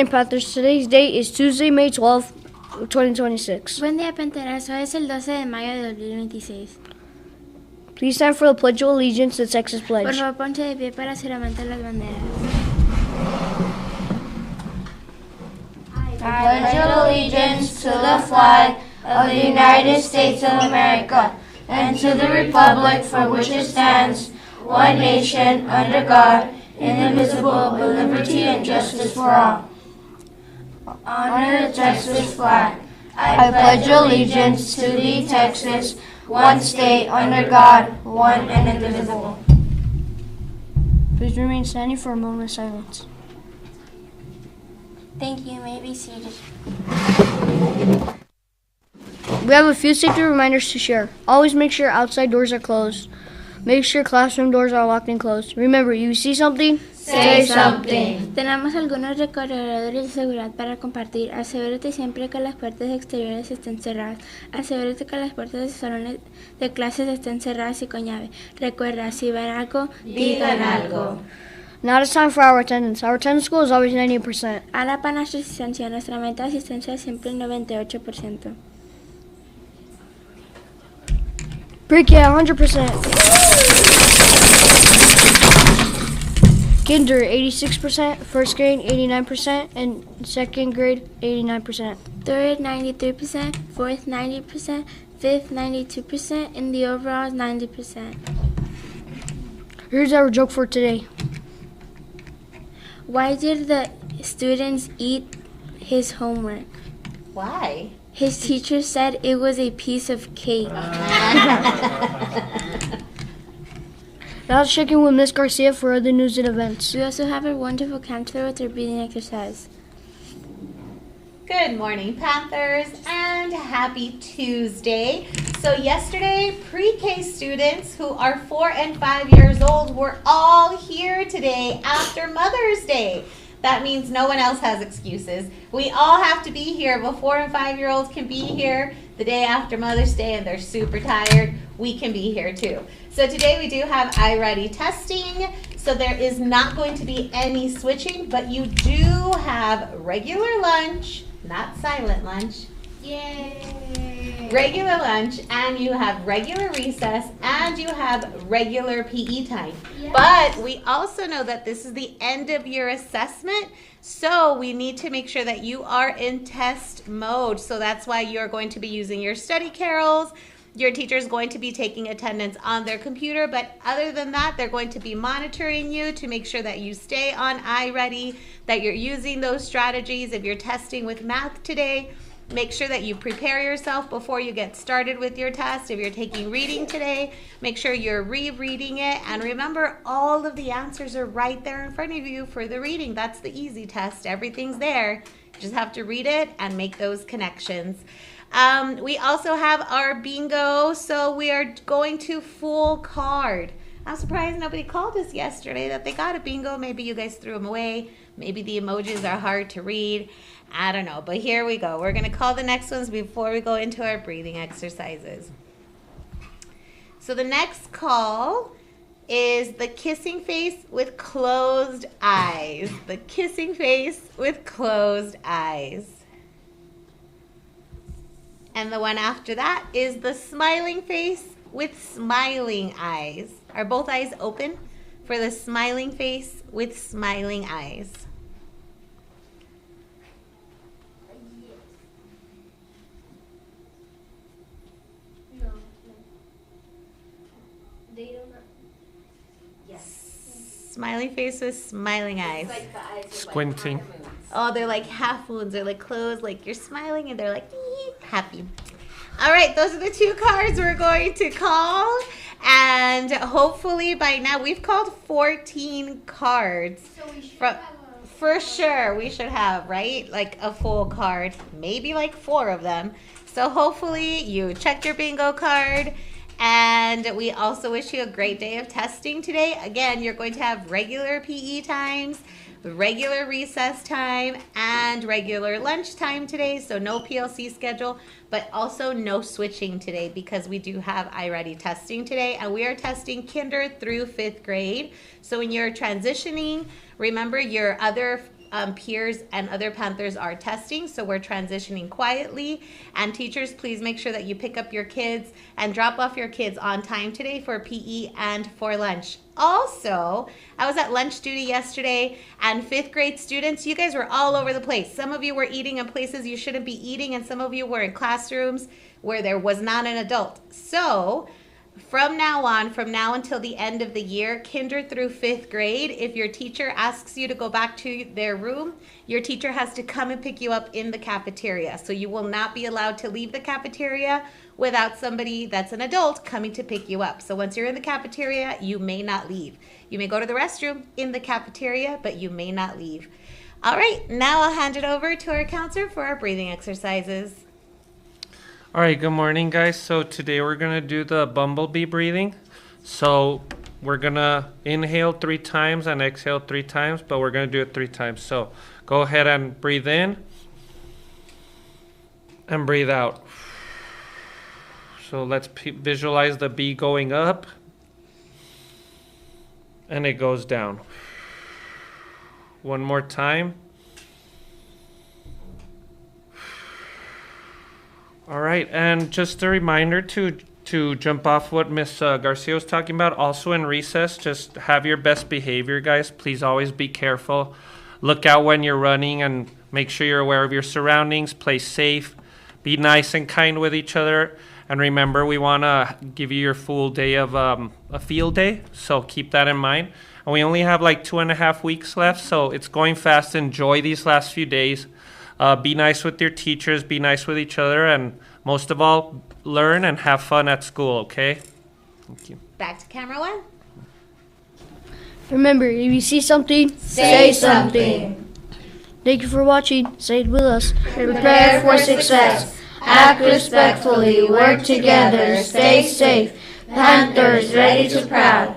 morning, Panthers. Today's date is Tuesday, May 12th, 2026. Buen día, Panteras. Hoy es el 12 de mayo de 2026. Please stand for the Pledge of Allegiance, the Texas Por Pledge. favor, ponte de pie para juramentar las banderas. I pledge allegiance to the flag of the United States of America and to the republic for which it stands, one nation, under God, indivisible, with liberty and justice for all. Honor the Texas flag. I pledge allegiance to thee, Texas, one state, under God, one and indivisible. Please remain standing for a moment of silence. Thank you. May be seated. We have a few safety reminders to share. Always make sure outside doors are closed. Make sure classroom doors are locked and closed. Remember, you see something? Say something. Tenemos algunos recorredores de seguridad para compartir. Asegúrate siempre que las puertas exteriores estén cerradas. Asegúrate que las puertas de salones de clases estén cerradas y con llave. Recuerda, si ven algo, Digan algo. Now it's time for our attendance. Our attendance goal is always 90%. Ahora para nuestra asistencia. Nuestra meta de asistencia es siempre el 98%. Pre-K 100%. Kinder 86%, first grade 89%, and second grade 89%. Third 93%, fourth 90%, fifth 92%, and the overall is 90%. Here's our joke for today. Why did the students eat his homework? Why? His teacher said it was a piece of cake. Now let's check in with Miss Garcia for other news and events. We also have a wonderful counselor with her breathing exercise. Good morning, Panthers, and happy Tuesday. So yesterday, pre-K students who are 4 and 5 years old were all here today after Mother's Day. That means no one else has excuses. We all have to be here, but 4 and 5-year-olds can be here the day after Mother's Day and they're super tired. We can be here too. So today we do have iReady testing. So there is not going to be any switching, but you do have regular lunch, not silent lunch. Yay! Regular lunch, and you have regular recess, and you have regular PE time. Yes. But we also know that this is the end of your assessment, so we need to make sure that you are in test mode. So that's why you're going to be using your study carrels. Your teacher is going to be taking attendance on their computer, but other than that, they're going to be monitoring you to make sure that you stay on iReady, that you're using those strategies. If you're testing with math today, make sure that you prepare yourself before you get started with your test. If you're taking reading today, make sure you're rereading it. And remember, all of the answers are right there in front of you for the reading. That's the easy test. Everything's there. You just have to read it and make those connections. We also have our bingo, so we are going to full card. I'm surprised nobody called us yesterday that they got a bingo. Maybe you guys threw them away. Maybe the emojis are hard to read. I don't know, but here we go. We're going to call the next ones before we go into our breathing exercises. So the next call is the kissing face with closed eyes. The kissing face with closed eyes. And the one after that is the smiling face with smiling eyes. Are both eyes open for the smiling face with smiling eyes? Smiling face with smiling eyes. Like the eyes Squinting. Like half moons. Oh, they're like half moons. They're like closed, like you're smiling, and they're like happy. All right, those are the two cards we're going to call. And hopefully by now, we've called 14 cards. So we should have for sure, we should have, right? Like a full card, maybe like 4 of them. So hopefully you checked your bingo card. And we also wish you a great day of testing today. Again, you're going to have regular PE times, regular recess time, and regular lunch time today. So no PLC schedule, but also no switching today because we do have iReady testing today. And we are testing kinder through 5th grade. So when you're transitioning, remember your other peers and other Panthers are testing, so we're transitioning quietly. And teachers, please make sure that you pick up your kids and drop off your kids on time today for PE and for lunch. Also, I was at lunch duty yesterday, and 5th grade students, you guys were all over the place. Some of you were eating in places you shouldn't be eating, and some of you were in classrooms where there was not an adult. So from now until the end of the year, kinder through 5th grade, if your teacher asks you to go back to their room, your teacher has to come and pick you up in the cafeteria. So you will not be allowed to leave the cafeteria without somebody that's an adult coming to pick you up. So once you're in the cafeteria, you may not leave. You may go to the restroom in the cafeteria, but you may not leave. All right, now I'll hand it over to our counselor for our breathing exercises. All right, good morning, guys. So today we're going to do the bumblebee breathing. So we're going to inhale 3 times and exhale 3 times, but we're going to do it 3 times. So go ahead and breathe in and breathe out. So let's visualize the bee going up and it goes down. One more time. All right, and just a reminder to jump off what Miss Garcia was talking about. Also in recess, just have your best behavior, guys. Please always be careful. Look out when you're running and make sure you're aware of your surroundings. Play safe. Be nice and kind with each other. And remember, we want to give you your full day of a field day, so keep that in mind. And we only have like 2.5 weeks left, so it's going fast. Enjoy these last few days. Be nice with your teachers, be nice with each other, and most of all, learn and have fun at school, okay? Thank you. Back to camera 1. Remember, if you see something, Say something. Thank you for watching. Say it with us. Prepare for success. Act respectfully. Work together. Stay safe. Panthers ready to proud.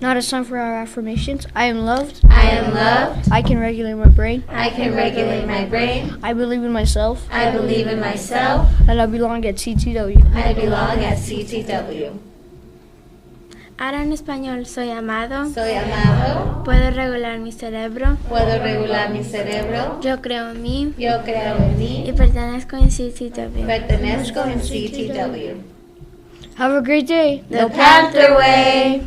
Now it's time for our affirmations. I am loved. I am loved. I can regulate my brain. I can regulate my brain. I believe in myself. I believe in myself. And I belong at CTW. I belong at CTW. Ahora en español, soy amado. Soy amado. Puedo regular mi cerebro. Puedo regular mi cerebro. Yo creo en mí. Yo creo en mí. Y pertenezco en CTW. Pertenezco en CTW. Have a great day. The Panther Way.